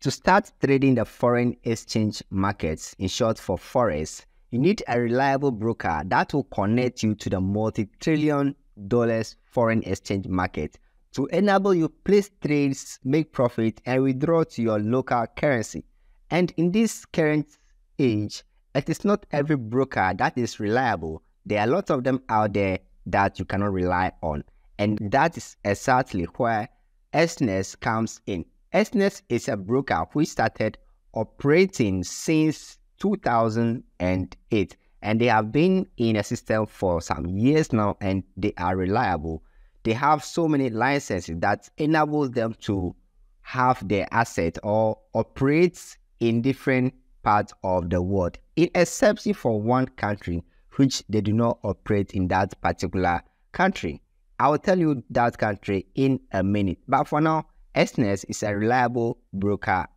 To start trading the foreign exchange markets, in short for forex, you need a reliable broker that will connect you to the multi-trillion dollars foreign exchange market to enable you place trades, make profit, and withdraw to your local currency. And in this current age, it is not every broker that is reliable. There are lots of them out there that you cannot rely on. And that is exactly where Exness comes in. Exness is a broker which started operating since 2008, and they have been in a system for some years now, and they are reliable. They have so many licenses that enables them to have their asset or operate in different parts of the world, in exception for one country, which they do not operate in that particular country. I will tell you that country in a minute, but for now, Exness is a reliable broker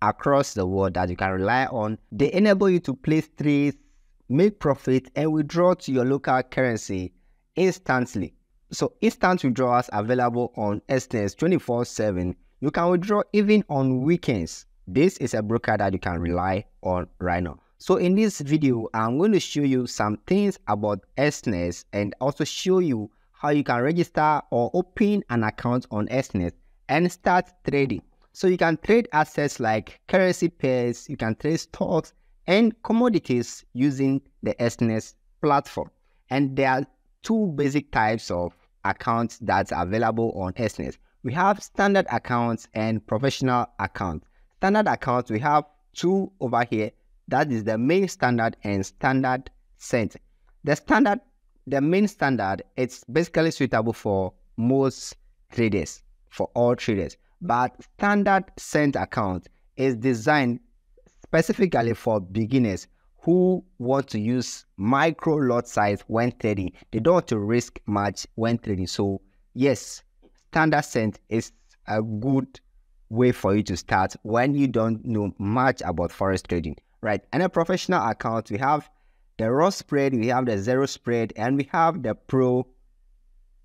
across the world that you can rely on. They enable you to place trades, make profit, and withdraw to your local currency instantly. So instant withdrawals available on Exness 24/7. You can withdraw even on weekends. This is a broker that you can rely on right now. So in this video, I'm going to show you some things about Exness and also show you how you can register or open an account on Exness and start trading. So you can trade assets like currency pairs, you can trade stocks and commodities using the Exness platform. And there are two basic types of accounts that are available on Exness. We have standard accounts and professional accounts. Standard accounts, we have two over here. That is the main standard and standard cent. The main standard, it's basically suitable for most traders, for all traders. But standard cent account is designed specifically for beginners who want to use micro lot size when trading. They don't want to risk much when trading. So yes, standard cent is a good way for you to start when you don't know much about forex trading, right? And a professional account, we have the raw spread, we have the zero spread, and we have the pro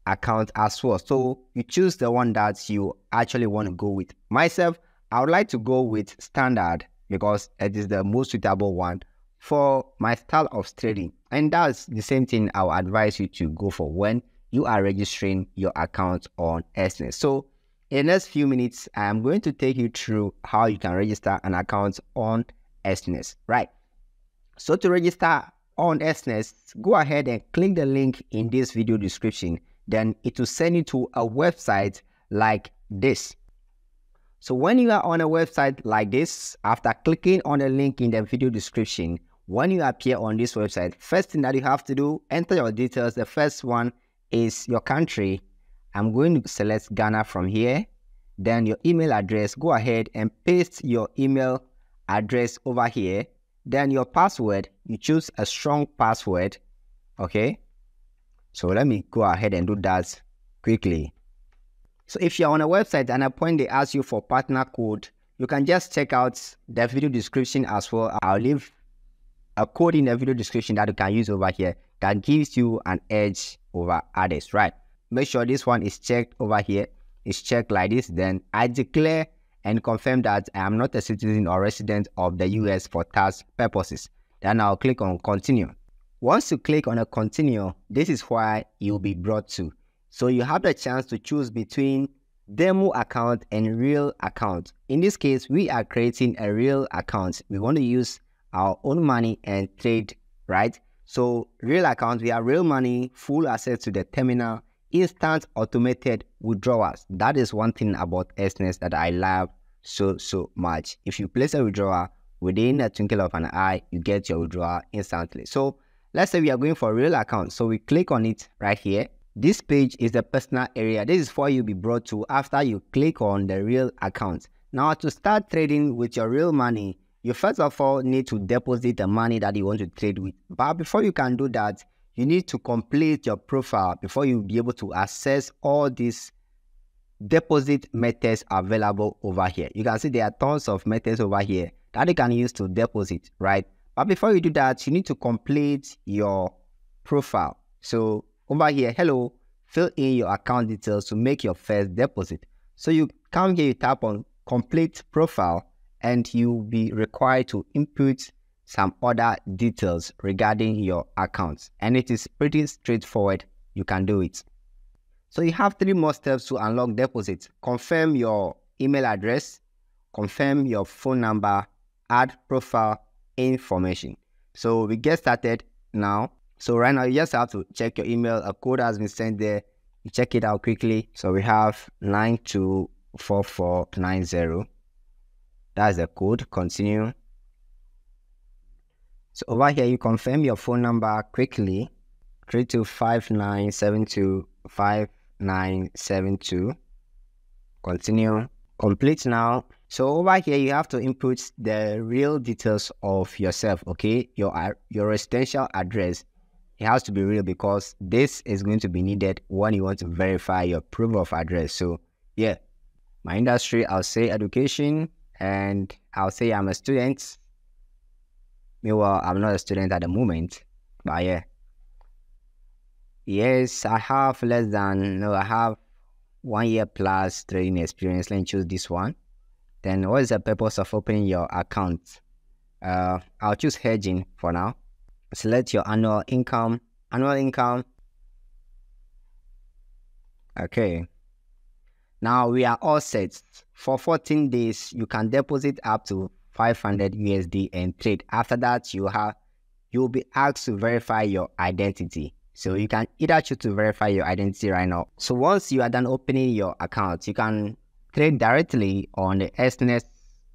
account as well. So you choose the one that you actually want to go with. Myself, I would like to go with standard because it is the most suitable one for my style of trading. And that's the same thing I would advise you to go for when you are registering your account on Exness. So in the next few minutes, I am going to take you through how you can register an account on Exness, right? So to register on Exness, go ahead and click the link in this video description. Then it will send you to a website like this. So when you are on a website like this, after clicking on the link in the video description, when you appear on this website, first thing that you have to do, enter your details. The first one is your country. I'm going to select Ghana from here. Then your email address, go ahead and paste your email address over here. Then your password, you choose a strong password, okay? So let me go ahead and do that quickly. So if you're on a website and at a point they ask you for partner code, you can just check out the video description as well. I'll leave a code in the video description that you can use over here that gives you an edge over others, right? Make sure this one is checked over here. It's checked like this. Then I declare and confirm that I am not a citizen or resident of the US for tax purposes. Then I'll click on continue. Once you click on a continue, this is where you'll be brought to. So you have the chance to choose between demo account and real account. In this case, we are creating a real account. We want to use our own money and trade, right? So real account, we have real money, full access to the terminal, instant automated withdrawals. That is one thing about Exness that I love so much. If you place a withdrawal within a twinkle of an eye, you get your withdrawal instantly. So let's say we are going for a real account. So we click on it right here. This page is the personal area. This is where you'll be brought to after you click on the real account. Now to start trading with your real money, you first of all need to deposit the money that you want to trade with. But before you can do that, you need to complete your profile before you'll be able to access all these deposit methods available over here. You can see there are tons of methods over here that you can use to deposit, right? But before you do that, you need to complete your profile. So over here, hello, fill in your account details to make your first deposit. So you come here, you tap on complete profile, and you'll be required to input some other details regarding your accounts, and it is pretty straightforward. You can do it. So you have 3 more steps to unlock deposits. Confirm your email address, confirm your phone number, add profile information. So we get started now. So right now you just have to check your email. A code has been sent there. You check it out quickly. So we have 924490. That's the code. Continue. So over here you confirm your phone number quickly. 3259725972. Continue. Complete now. So over here you have to input the real details of yourself. Okay, your residential address. It has to be real because this is going to be needed when you want to verify your proof of address. So yeah, my industry, I'll say education, and I'll say I'm a student. Meanwhile, I'm not a student at the moment, but yeah. Yes, I have I have 1 year plus trading experience. Let me choose this one. Then what is the purpose of opening your account? I'll choose hedging for now. Select your annual income. Okay. Now we are all set. For 14 days, you can deposit up to 500 USD and trade. After that, you'll be asked to verify your identity. So you can either choose to verify your identity right now. So once you are done opening your account, you can trade directly on the Exness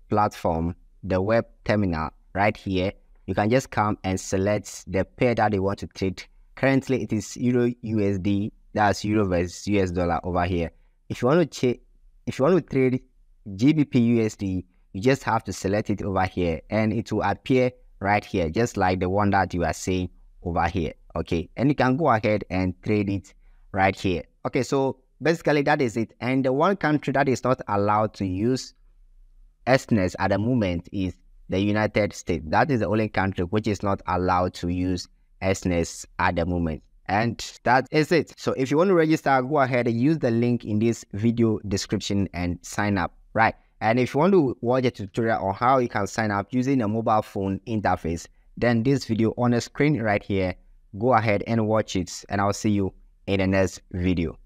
platform, the web terminal right here. You can just come and select the pair that you want to trade. Currently, it is Euro USD. That's Euro versus US dollar over here. If you want to trade GBP USD, you just have to select it over here, and it will appear right here, just like the one that you are seeing over here. Okay, and you can go ahead and trade it right here. Okay, so basically that is it. And the one country that is not allowed to use Exness at the moment is the United States. That is the only country which is not allowed to use Exness at the moment. And that is it. So if you want to register, go ahead and use the link in this video description and sign up, right? And if you want to watch a tutorial on how you can sign up using a mobile phone interface, then this video on the screen right here, go ahead and watch it, and I'll see you in the next video.